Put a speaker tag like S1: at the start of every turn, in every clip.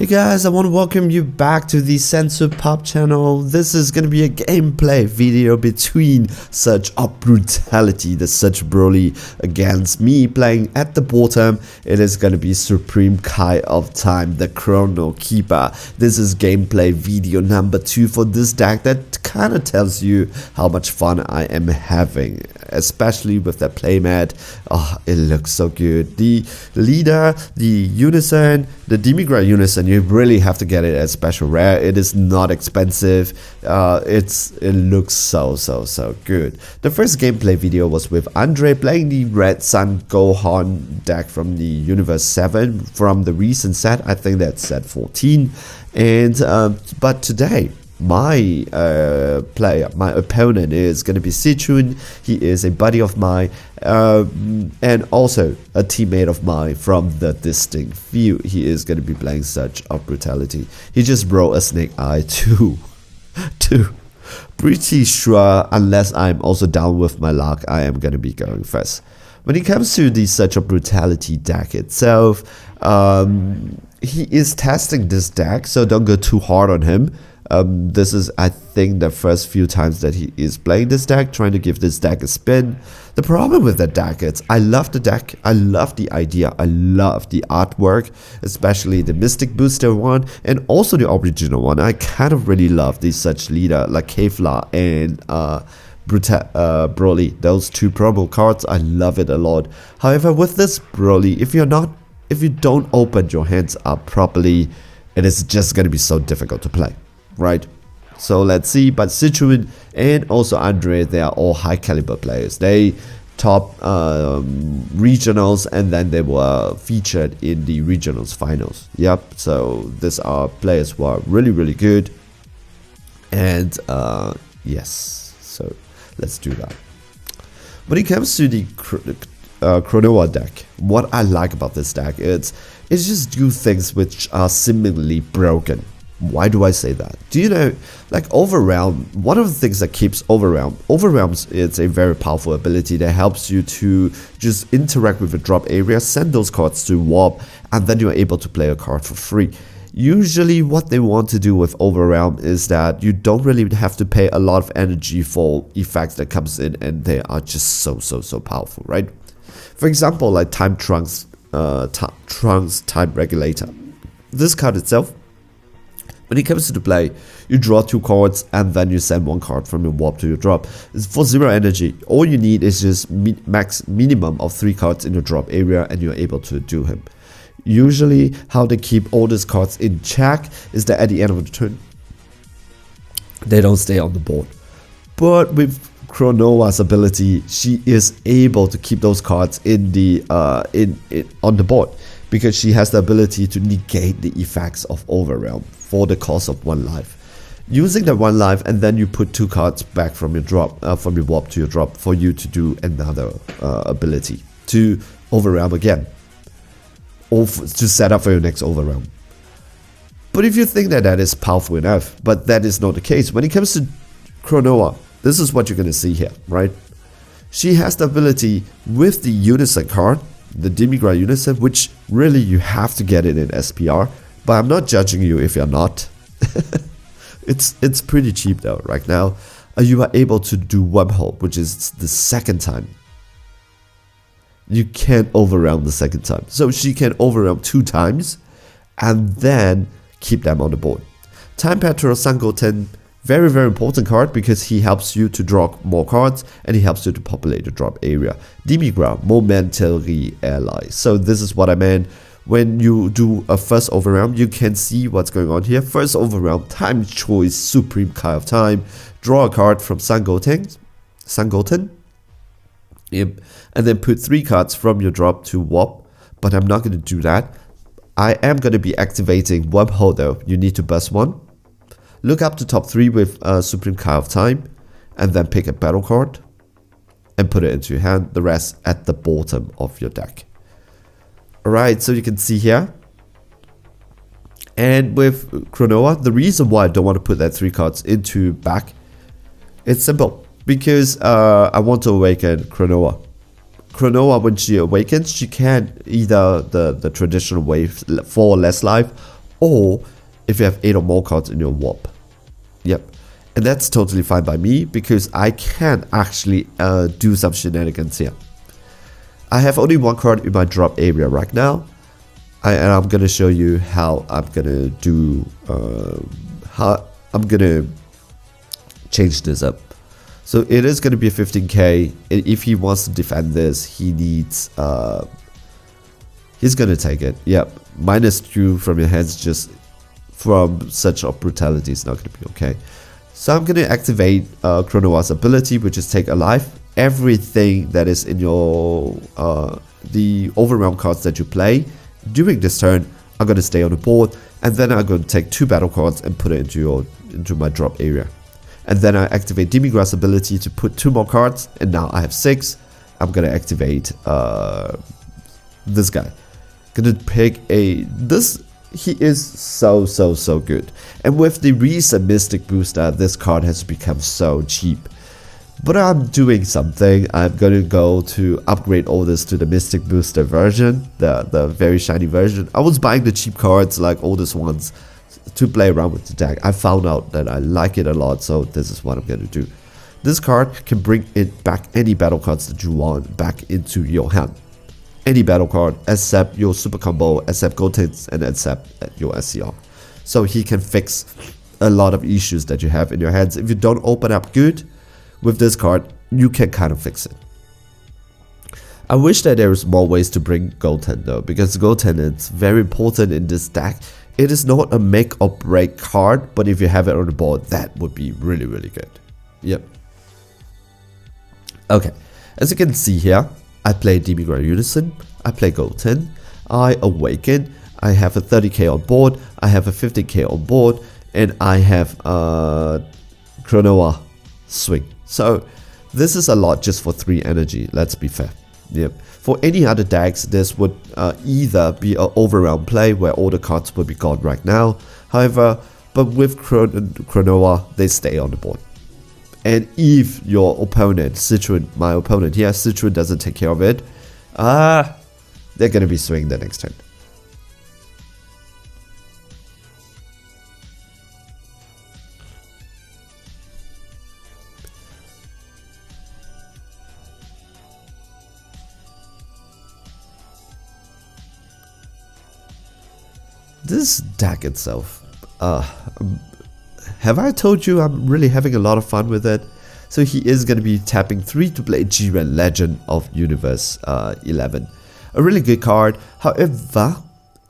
S1: Hey guys, I want to welcome you back to the Sensor Pop channel. This is going to be a gameplay video between Surge of Brutality, the Surge Broly, against me playing at the bottom. It is going to be Supreme Kai of Time, the Chrono Keeper. This is gameplay video number 2 for this deck that kind of tells you how much fun I am having, especially with the playmat. Oh, it looks so good. The leader, the Unison, the Demigra Unison, you really have to get it as special rare. It is not expensive. It looks so good. The first gameplay video was with Andre playing the Red Sun Gohan deck from the Universe 7 from the recent set. I think that's set 14. And but today, my opponent is going to be Sichun. He is a buddy of mine and also a teammate of mine from the Distinct Few. He is going to be playing Surge of Brutality. He just brought a Snake Eye too. Pretty sure, unless I'm also down with my luck, I am going to be going first. When it comes to the Surge of Brutality deck itself, he is testing this deck, so don't go too hard on him. This is, I think, the first few times that he is playing this deck, trying to give this deck a spin. The problem with that deck is, I love the deck, I love the idea, I love the artwork, especially the Mystic Booster one, and also the original one. I kind of really love the Surge leader, like Kevlar and Broly. Those two promo cards, I love it a lot. However, with this Broly, if you don't open your hands up properly, it is just going to be so difficult to play. Right, so let's see. But Sichuan and also Andre, they are all high caliber players. They top regionals, and then they were featured in the regionals finals. Yep, so these are players who are really good. And yes, so let's do that. When it comes to the Chronoa deck, what I like about this deck is it just do things which are seemingly broken. Why do I say that? Do you know, like Overwhelm, one of the things that keeps Overwhelms is a very powerful ability that helps you to just interact with the drop area, send those cards to Warp, and then you're able to play a card for free. Usually what they want to do with Overwhelm is that you don't really have to pay a lot of energy for effects that comes in, and they are just so powerful, right? For example, like Time Trunks Time Regulator. This card itself, when it comes to the play, you draw 2 cards and then you send 1 card from your Warp to your drop. It's for 0 energy. All you need is just minimum of 3 cards in your drop area, and you're able to do him. Usually, how they keep all these cards in check is that at the end of the turn, they don't stay on the board. But with Chronoa's ability, she is able to keep those cards in the on the board, because she has the ability to negate the effects of Overwhelm for the cost of 1 life. Using that 1 life, and then you put 2 cards back from your drop, from your Warp to your drop, for you to do another ability to Overwhelm again, or to set up for your next Overwhelm. But if you think that that is powerful enough, but that is not the case. When it comes to Chronoa, this is what you're going to see here, right? She has the ability with the Unison card, the Demigra Unison, which really you have to get it in SPR, but I'm not judging you if you're not. It's pretty cheap though right now. You are able to do Wormhole, which is the second time. You can't Overwhelm the second time, so she can Overwhelm 2 times and then keep them on the board. Time Patrol Sangoten, very important card, because he helps you to draw more cards and he helps you to populate the drop area. Demigra, momentary ally. So this is what I meant. When you do a first Overwhelm, you can see what's going on here. First Overwhelm, Time Choice, Supreme Kai of Time. Draw a card from Sangoten. Yep. And then put 3 cards from your drop to Warp. But I'm not going to do that. I am going to be activating Wormhole though. You need to bust 1. Look up to top 3 with Supreme Kai of Time, and then pick a battle card and put it into your hand. The rest at the bottom of your deck. Alright, so you can see here. And with Chronoa, the reason why I don't want to put that 3 cards into back, it's simple. Because I want to awaken Chronoa. Chronoa, when she awakens, she can either the traditional way for less life, or if you have 8 or more cards in your warp. Yep. And that's totally fine by me, because I can actually do some shenanigans here. I have only 1 card in my drop area right now, and I'm gonna show you how I'm gonna do, how I'm gonna change this up. So it is gonna be a 15k, and if he wants to defend this, he needs, he's gonna take it. Yep, -2 from your hands just from such a brutality is not gonna be okay. So I'm gonna activate Chronowa's ability, which is take a life. Everything that is in your the overwhelm cards that you play during this turn are gonna stay on the board, and then I'm gonna take 2 battle cards and put it into my drop area. And then I activate Demigra's ability to put 2 more cards, and now I have 6. I'm gonna activate this guy. Gonna pick this. He is so good. And with the recent Mystic booster, this card has become so cheap. But I'm doing something. I'm gonna go to upgrade all this to the Mystic booster version, the very shiny version. I was buying the cheap cards, like oldest ones, to play around with the deck. I found out that I like it a lot, so this is what I'm gonna do. This card can bring it back any battle cards that you want back into your hand. Any battle card except your super combo, except Gotenks, and except your SCR. So he can fix a lot of issues that you have in your hands. If you don't open up good with this card, you can kind of fix it. I wish that there is more ways to bring Goten though, because Goten is very important in this deck. It is not a make or break card, but if you have it on the board, that would be really good. Yep. Okay, as you can see here, I play Demigra Unison, I play Goten, I awaken, I have a 30k on board, I have a 50k on board, and I have Chronoa swing. So this is a lot just for 3 energy, let's be fair. Yep. For any other decks, this would either be an overwhelm play where all the cards would be gone right now. However, but with Chronoa, they stay on the board. And if your opponent, Citron, my opponent here, Citron doesn't take care of it, they're gonna be swinging the next turn. This deck itself, have I told you I'm really having a lot of fun with it? So he is going to be tapping 3 to play Jiren Legend of Universe 11. A really good card, however,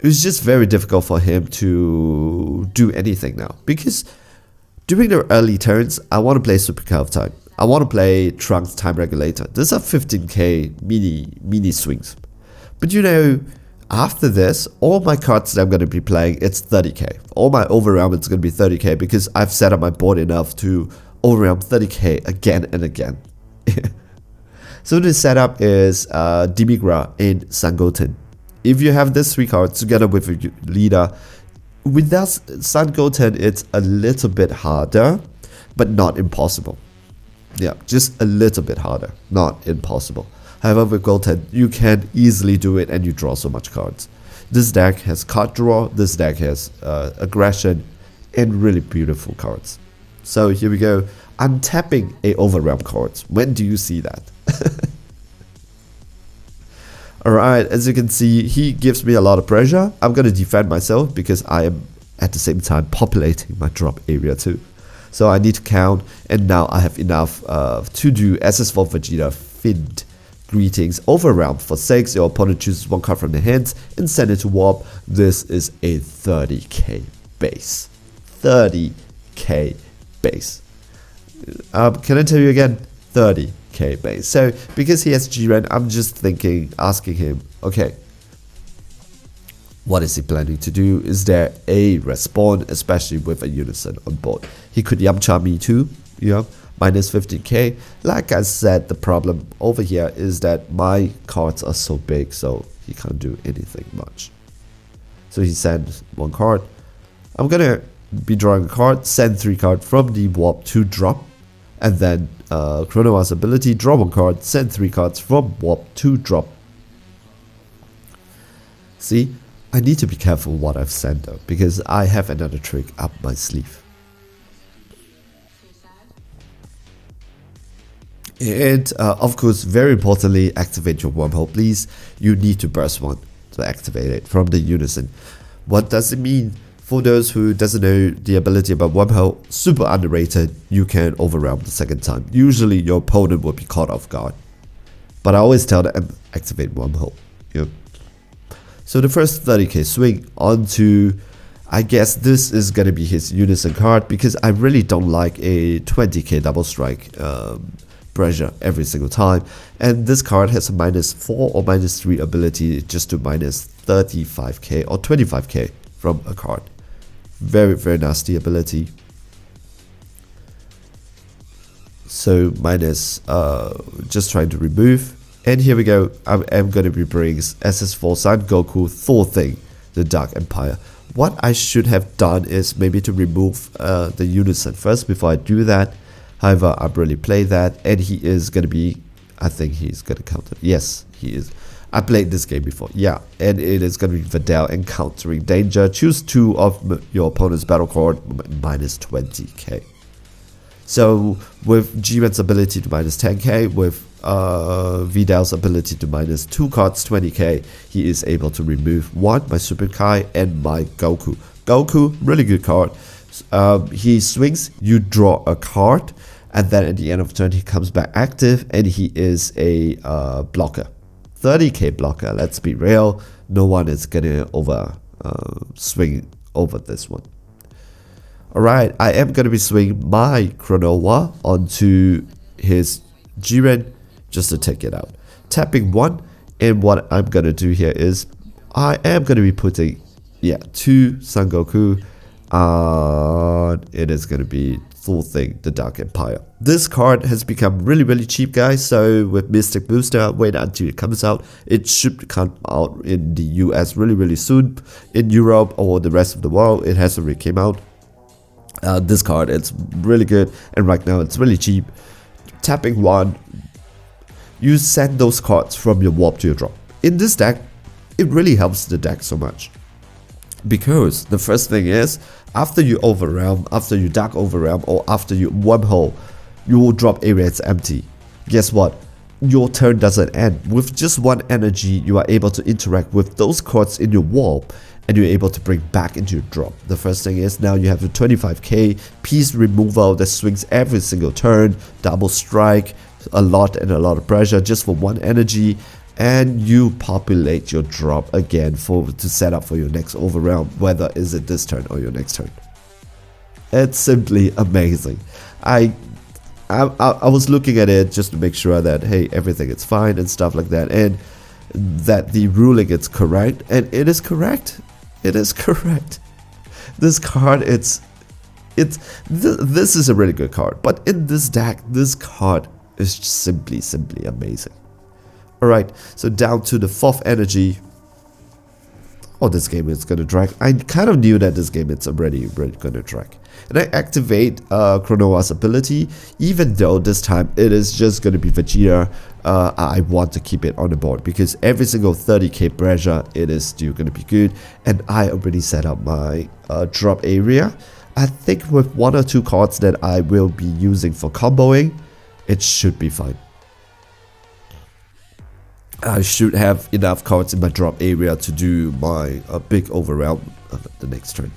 S1: it was just very difficult for him to do anything now. Because during the early turns, I want to play Super Curve Time. I want to play Trunks Time Regulator. These are 15k mini swings. But you know, after this, all my cards that I'm going to be playing, it's 30k. All my overwhelm, it's going to be 30k because I've set up my board enough to overwhelm 30k again and again. So the setup is Demigra and Son Goten. If you have these 3 cards together with your leader, with that Son Goten, it's a little bit harder, but not impossible. Yeah, just a little bit harder, not impossible. However, with Goten, you can easily do it and you draw so much cards. This deck has card draw, this deck has aggression, and really beautiful cards. So here we go. I'm tapping a overwhelm cards. When do you see that? Alright, as you can see, he gives me a lot of pressure. I'm going to defend myself because I am at the same time populating my drop area too. So I need to count, and now I have enough to do SS for Vegeta Fint. Greetings, overwhelmed for 6, your opponent chooses 1 card from their hands and send it to warp. This is a 30k base. 30k base. Can I tell you again? 30k base. So, because he has Jiren, I'm just asking him, okay, what is he planning to do? Is there a respawn, especially with a Unison on board? He could Yamcha me too, you know? Minus 15k. Like I said, the problem over here is that my cards are so big, so he can't do anything much. So he sends 1 card. I'm gonna be drawing a card, send 3 cards from the warp to drop, and then Chronowa's ability, draw 1 card, send 3 cards from warp to drop. See, I need to be careful what I've sent though, because I have another trick up my sleeve. And of course, very importantly, activate your wormhole, please. You need to burst one to activate it from the unison. What does it mean? For those who doesn't know the ability about wormhole, super underrated. You can overwhelm the second time. Usually your opponent will be caught off guard. But I always tell them activate wormhole. Yep. So the first 30k swing onto, I guess this is gonna be his unison card, because I really don't like a 20k double strike pressure every single time. And this card has a -4 or -3 ability just to minus 35k or 25k from a card. Very, very nasty ability. So minus, just trying to remove. And here we go. I am going to be bringing SS4 Son Goku Thor thing, the Dark Empire. What I should have done is maybe to remove the unison first before I do that. However, I really play that, and he is going to be, I think he's going to counter. Yes, he is. I played this game before, yeah, and it is going to be Videl encountering danger. Choose 2 of your opponent's battle card, minus 20k. So with G-Man's ability to minus 10k, with Videl's ability to minus 2 cards 20k, he is able to remove 1, my Super Kai, and my Goku. Goku, really good card. He swings, you draw a card, and then at the end of turn he comes back active, and he is a blocker. 30k blocker, let's be real, no one is gonna swing over this one. Alright, I am gonna be swinging my Chronoa onto his Jiren just to take it out. Tapping 1, and what I'm gonna do here is I am gonna be putting 2 Son Goku, and it is gonna be full thing, the Dark Empire. This card has become really, really cheap, guys. So with Mystic Booster, wait until it comes out. It should come out in the US really, really soon. In Europe or the rest of the world, it hasn't really came out. This card, it's really good, and right now it's really cheap. Tapping 1, you send those cards from your warp to your drop. In this deck, it really helps the deck so much. Because the first thing is, after you overwhelm, after you dark overwhelm, or after you wormhole, you will drop areas empty. Guess what? Your turn doesn't end. With just 1 energy, you are able to interact with those cards in your warp, and you're able to bring back into your drop. The first thing is, now you have a 25k piece removal that swings every single turn, double strike, a lot of pressure just for 1 energy. And you populate your drop again to set up for your next overwhelm, whether is it this turn or your next turn. It's simply amazing. I was looking at it just to make sure that, hey, everything is fine and stuff like that, and that the ruling is correct, and it is correct. It is correct. This card, this is a really good card, but in this deck, this card is simply amazing. Alright, so down to the 4th energy. Oh, this game is gonna drag. I kind of knew that this game is already gonna drag. And I activate Chronoa's ability, even though this time it is just gonna be Vegeta. I want to keep it on the board because every single 30k pressure, it is still gonna be good. And I already set up my drop area. I think with 1 or 2 cards that I will be using for comboing, it should be fine. I should have enough cards in my drop area to do my big overwhelm the next turn.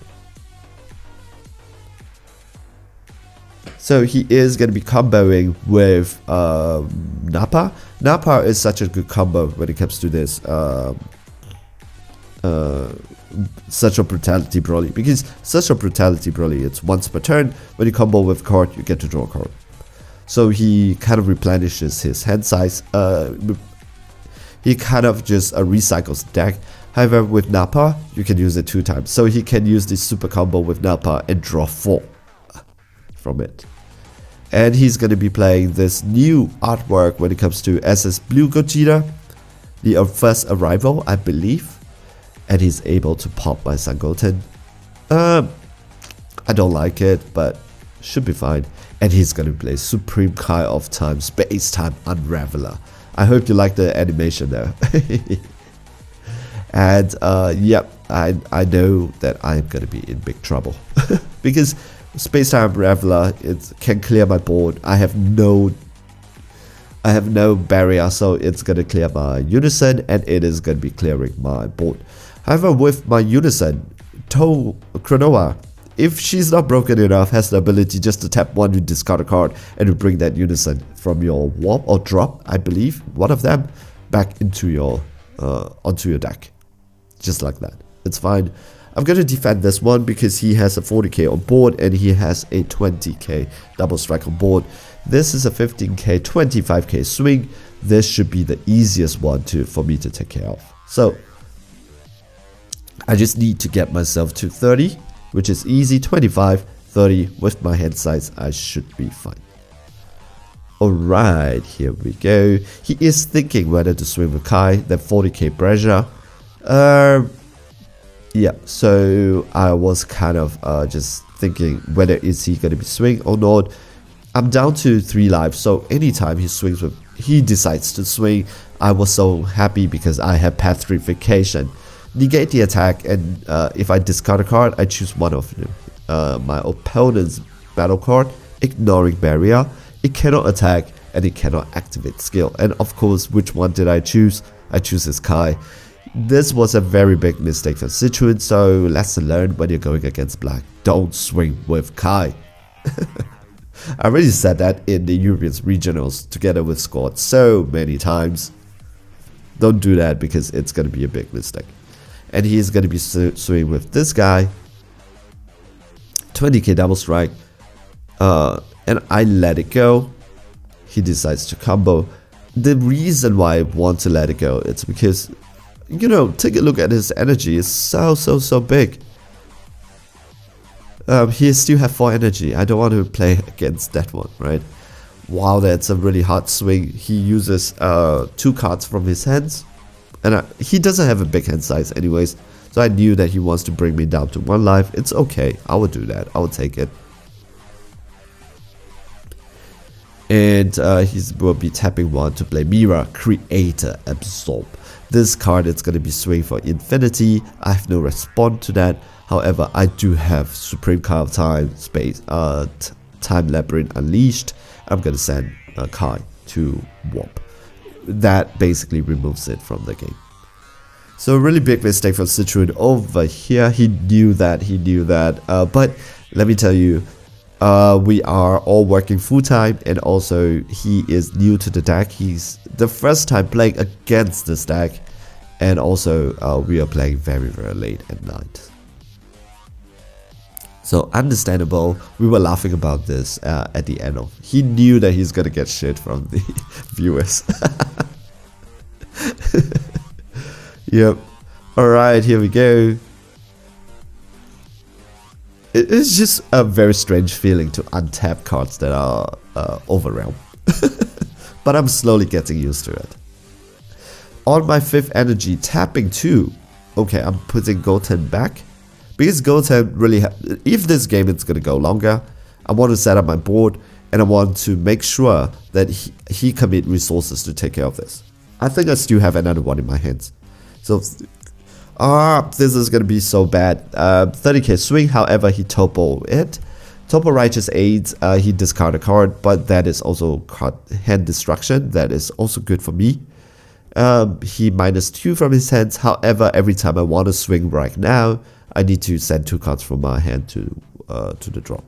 S1: So he is going to be comboing with Nappa. Nappa is such a good combo when it comes to this Such a Brutality Broly, because Such a Brutality Broly, it's once per turn. When you combo with a card, you get to draw a card. So he kind of replenishes his hand size. He kind of just recycles the deck. However, with Nappa, you can use it 2 times. So he can use this super combo with Nappa and draw 4 from it. And he's going to be playing this new artwork when it comes to SS Blue Gogeta, the first arrival, I believe. And he's able to pop my Son Goten. I don't like it, but should be fine. And he's going to play Supreme Kai of Time, Space Time Unraveler. I hope you like the animation there. And yep, I know that I'm gonna be in big trouble because Spacetime Reveler, it can clear my board. I have no barrier, so it's gonna clear my Unison and it is gonna be clearing my board. However, with my Unison, Cronoa, if she's not broken enough, has the ability just to tap one, you discard a card, and to bring that Unison from your warp or drop, I believe, one of them, back into your onto your deck, just like that. It's fine. I'm gonna defend this one because he has a 40k on board and he has a 20k double strike on board. This is a 15k, 25k swing. This should be the easiest one for me to take care of. So I just need to get myself to 30, which is easy. 25, 30 with my hand size, I should be fine. Alright, here we go. He is thinking whether to swing with Kai, that 40k pressure. Yeah, so I was kind of just thinking whether is he going to be swing or not. I'm down to 3 lives, so anytime he decides to swing, I was so happy because I have petrification. Negate the attack, and if I discard a card, I choose one of my opponent's battle card, ignoring barrier. It cannot attack and it cannot activate skill. And of course, which one did I choose? I choose this Kai. This was a very big mistake for Sichuan, so lesson learned when you're going against black. Don't swing with Kai. I already said that in the European regionals together with Scott so many times. Don't do that because it's going to be a big mistake. And he's going to be swinging with this guy. 20k double strike. And I let it go. He decides to combo. The reason why I want to let it go, it's because, you know, take a look at his energy. It's so big. He still have 4 energy. I don't want to play against that one, right? Wow, that's a really hard swing. He uses 2 cards from his hands. And he doesn't have a big hand size anyways. So I knew that he wants to bring me down to 1 life. It's okay. I will do that. I will take it. And he will be tapping 1 to play Mira, Creator, Absorb. This card is going to be swing for infinity. I have no response to that. However, I do have Supreme Card of Time, Time Labyrinth Unleashed. I'm going to send Kai to Warp. That basically removes it from the game. So a really big mistake from Sichuan over here. He knew that. But let me tell you, we are all working full time, and also he is new to the deck. He's the first time playing against this deck, and also we are playing very late at night. So understandable. We were laughing about this at the end of. He knew that he's gonna get shit from the viewers. Yep. All right, here we go. It's just a very strange feeling to untap cards that are overwhelmed. But I'm slowly getting used to it. On my 5th energy, tapping 2. Okay, I'm putting Goten back. Because Goten really, if this game is going to go longer, I want to set up my board and I want to make sure that he commit resources to take care of this. I think I still have another one in my hands. So, this is going to be so bad. 30k swing, however, he topo it. Topo Righteous Aids, he discard a card, but that is also card hand destruction. That is also good for me. He -2 from his hands. However, every time I want to swing right now, I need to send 2 cards from my hand to the draw.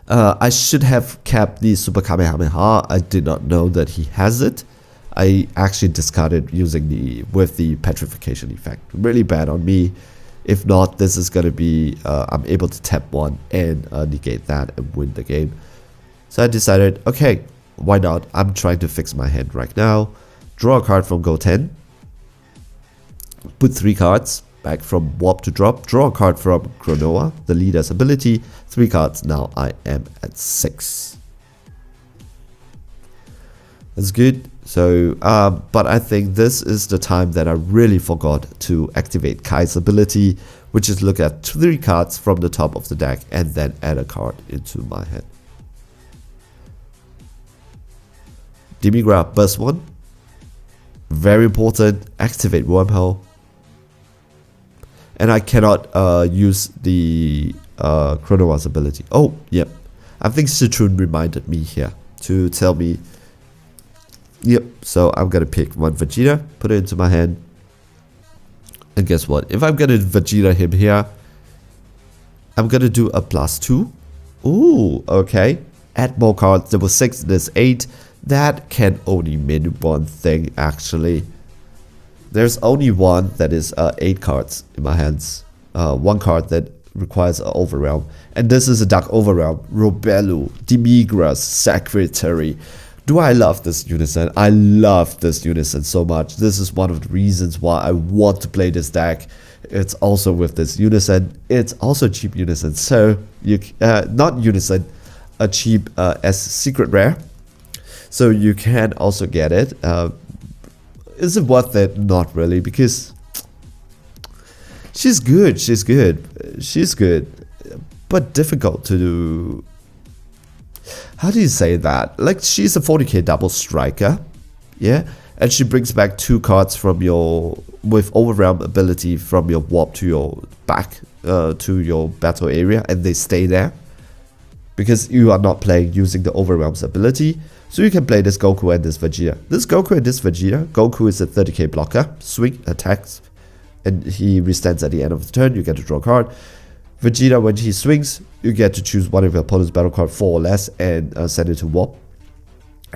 S1: I should have kept the Super Kamehameha. I did not know that he has it. I actually discarded using with the petrification effect. Really bad on me. If not, this is gonna be I'm able to tap 1 and negate that and win the game. So I decided, okay, why not? I'm trying to fix my hand right now. Draw a card from Goten. Put 3 cards back from Warp to drop. Draw a card from Cronoa, the leader's ability. 3 cards. Now I am at 6. That's good. So, but I think this is the time that I really forgot to activate Kai's ability, which is look at 3 cards from the top of the deck and then add a card into my hand. Demigra burst 1. Very important, activate Wormhole. And I cannot use the Chronowa's ability. Oh, yep. I think Citron reminded me here to tell me. Yep, so I'm gonna pick one Vegeta, put it into my hand. And guess what? If I'm gonna Vegeta him here, I'm gonna do a +2. Ooh, okay. Add more cards. There was 6, there's 8. That can only mean one thing, actually. There's only one that is 8 cards in my hands. One card that requires an Overrealm. And this is a Dark Overrealm. Robelu, Demigras, Secretary. Do I love this Unison? I love this Unison so much. This is one of the reasons why I want to play this deck. It's also with this Unison. It's also cheap Unison. So, not Unison, a cheap as secret rare. So you can also get it. Is it worth it? Not really, because she's good. She's good. She's good, but difficult to do. How do you say that? Like, she's a 40k double striker, yeah, and she brings back 2 cards from your with Overrealm ability from your warp to your back to your battle area, and they stay there because you are not playing using the Overrealm's ability. So you can play this Goku and this Vegeta. This Goku and this Vegeta. Goku is a 30k blocker, swing, attacks, and he restands at the end of the turn. You get to draw a card. Vegeta, when he swings, you get to choose one of your opponent's battle card 4 or less and send it to warp.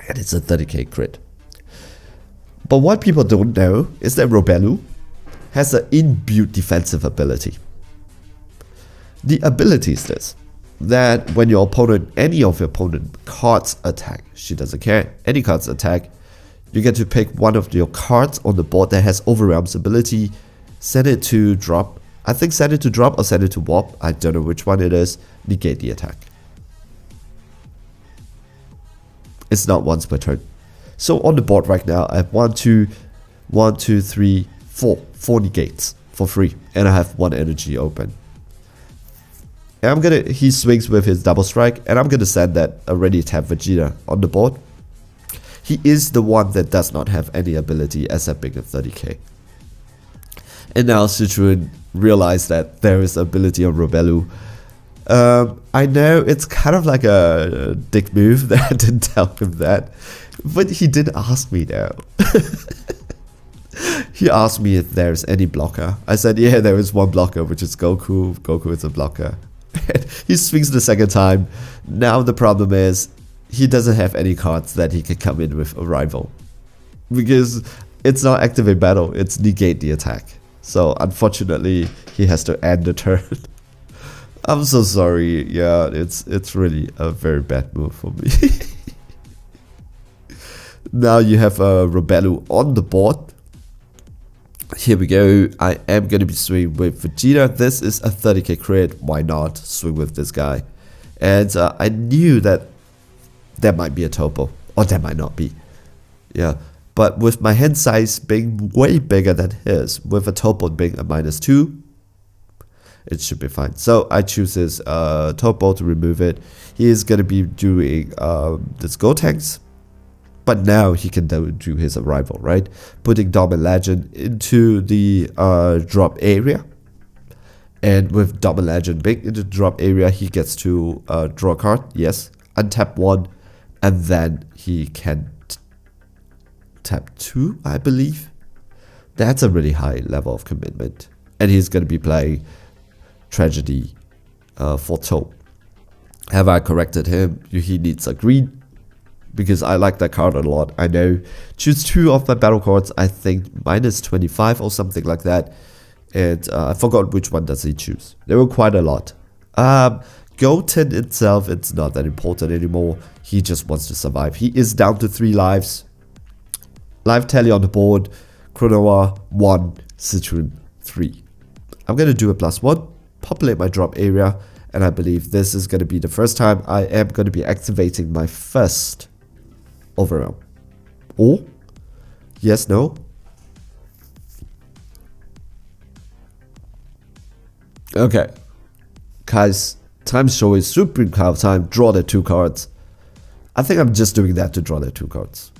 S1: And it's a 30k crit. But what people don't know is that Robelu has an inbuilt defensive ability. The ability is this: that when your opponent, any of your opponent cards attack, she doesn't care, any cards attack, you get to pick one of your cards on the board that has Overrealm's ability, send it to drop. I think send it to drop or send it to warp. I don't know which one it is. Negate the attack. It's not once per turn. So on the board right now, I have 4 negates for free, and I have 1 energy open. And he swings with his double strike, and I'm gonna send that already tapped Vegeta on the board. He is the one that does not have any ability as a big of 30k. And now Citron realized that there is ability on Robelu. I know it's kind of like a dick move that I didn't tell him that, but he did ask me though. He asked me if there's any blocker. I said, yeah, there is one blocker, which is Goku. Goku is a blocker. He swings the second time. Now the problem is he doesn't have any cards that he can come in with a rival, because it's not activate battle, it's negate the attack. So unfortunately he has to end the turn. I'm so sorry. Yeah, it's really a very bad move for me. Now you have Robelu on the board. Here we go. I am going to be swinging with Vegeta. This is a 30k crit. Why not swing with this guy? And I knew that there might be a Topo, or there might not be. Yeah, but with my hand size being way bigger than his, with a Topo being a -2, it should be fine. So I choose his Topo to remove it. He is going to be doing this Gotenks. But now he can do his arrival, right? Putting Dom and Legend into the drop area. And with Dom and Legend being into the drop area, he gets to draw a card, yes. Untap 1, and then he can tap 2, I believe. That's a really high level of commitment. And he's going to be playing Tragedy for Toe. Have I corrected him? He needs a green, because I like that card a lot. I know. Choose 2 of my battle cards, I think -25 or something like that. And I forgot which one does he choose. There were quite a lot. Goten itself, it's not that important anymore. He just wants to survive. He is down to 3 lives. Life tally on the board. Chronoa 1, Citron 3. I'm going to do a +1, populate my drop area, and I believe this is going to be the first time I am going to be activating my first Overrealm. Or? Yes, no? Okay. Guys, time show is Supreme Card time. Draw the 2 cards. I think I'm just doing that to draw the 2 cards.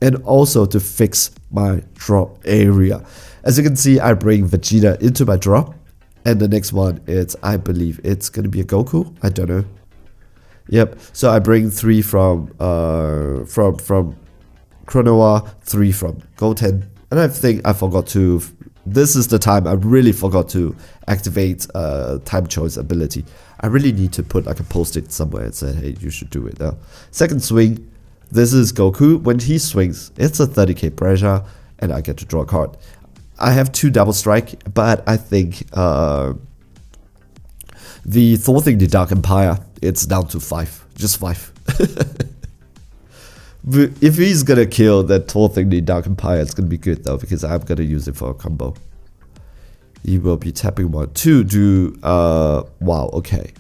S1: And also to fix my drop area. As you can see, I bring Vegeta into my drop. And the next one is, I believe it's going to be a Goku. I don't know. Yep. So I bring 3 from Chronoa, 3 from Goten. And I think I forgot to... This is the time I really forgot to activate time choice ability. I really need to put like a post-it somewhere and say, hey, you should do it now. Second swing. This is Goku. When he swings, it's a 30k pressure. And I get to draw a card. I have 2 double strike, but I think the Thor thing, the Dark Empire, it's down to 5, just 5. If he's gonna kill that Thor thing, the Dark Empire, it's gonna be good though, because I'm gonna use it for a combo. He will be tapping 1 to do wow, okay.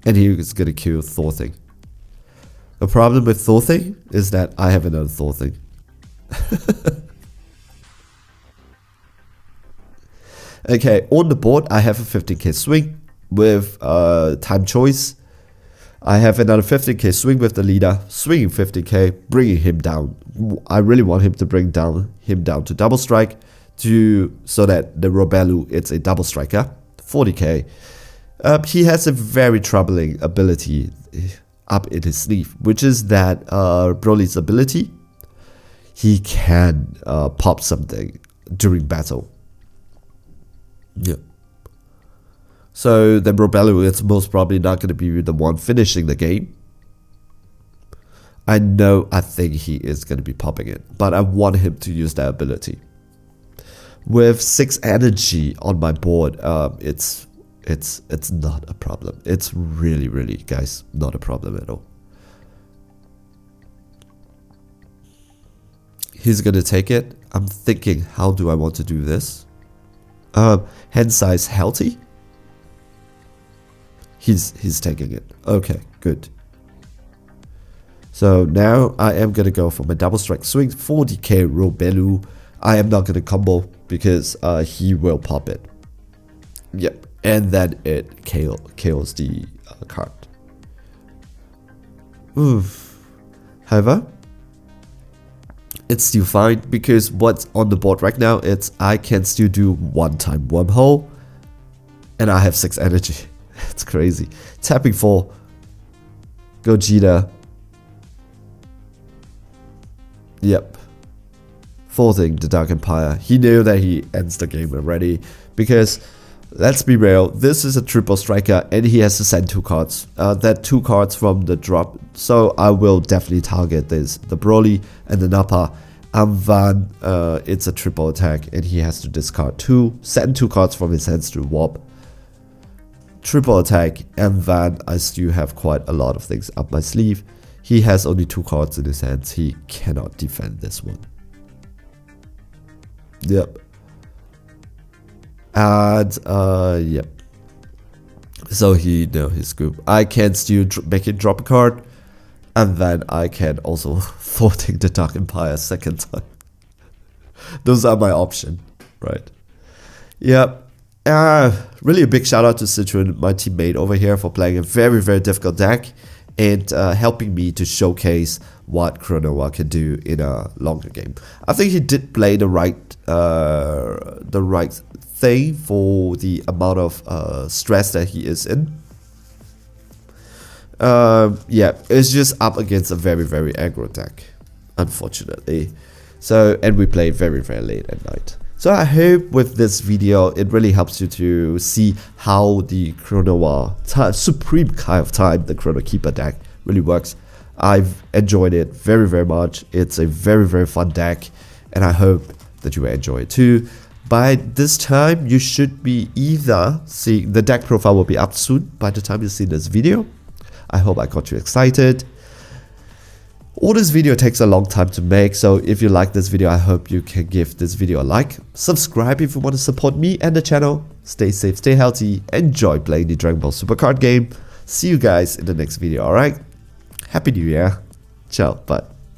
S1: And he is gonna kill Thor thing. The problem with Thor thing is that I have another Thor thing. Okay, on the board, I have a 15k swing with time choice. I have another 15k swing with the leader, swinging 50k, bringing him down. I really want him to bring him down to double strike, so that the Robelu, it's a double striker, 40k. He has a very troubling ability up in his sleeve, which is that Broly's ability. He can pop something during battle. Yeah. So then Robelu is most probably not going to be the one finishing the game. I think he is going to be popping it, but I want him to use that ability. With 6 energy on my board, it's not a problem. It's really, guys, not a problem at all. He's going to take it. I'm thinking, how do I want to do this? Hand size healthy. He's taking it. Okay, good. So now I am gonna go for my double strike swing, 40k Robelu. I am not gonna combo because he will pop it. Yep, and then it kills the card. Oof. However, it's still fine because what's on the board right now, I can still do 1-time wormhole, and I have 6 energy. It's crazy. Tapping 4, Gogeta. Yep. 4th thing, the Dark Empire. He knew that he ends the game already because, let's be real, this is a triple striker and he has to send 2 cards. That 2 cards from the drop. So I will definitely target the Broly and the Nappa. And then it's a triple attack and he has to discard 2, send 2 cards from his hands to Warp. Triple attack, and then I still have quite a lot of things up my sleeve. He has only 2 cards in his hands. He cannot defend this one. Yep. And yep. So he knows his group. I can still make it drop a card, and then I can also thwarting the Dark Empire second time. Those are my options, right? Yep. Really a big shout out to Citron, my teammate over here, for playing a very difficult deck and helping me to showcase what Chronoa can do in a longer game. I think he did play the right thing for the amount of stress that he is in. Yeah, it's just up against a very aggro deck, unfortunately. So, and we play very late at night. So I hope with this video it really helps you to see how the Chronoa Supreme kind of time, the Chrono Keeper deck really works. I've enjoyed it very much. It's a very fun deck, and I hope that you will enjoy it too. By this time, you should be either seeing the deck profile will be up soon by the time you see this video. I hope I got you excited. All this video takes a long time to make, so if you like this video, I hope you can give this video a like. Subscribe if you want to support me and the channel. Stay safe, stay healthy, enjoy playing the Dragon Ball Super card game. See you guys in the next video, alright? Happy New Year. Ciao, bye.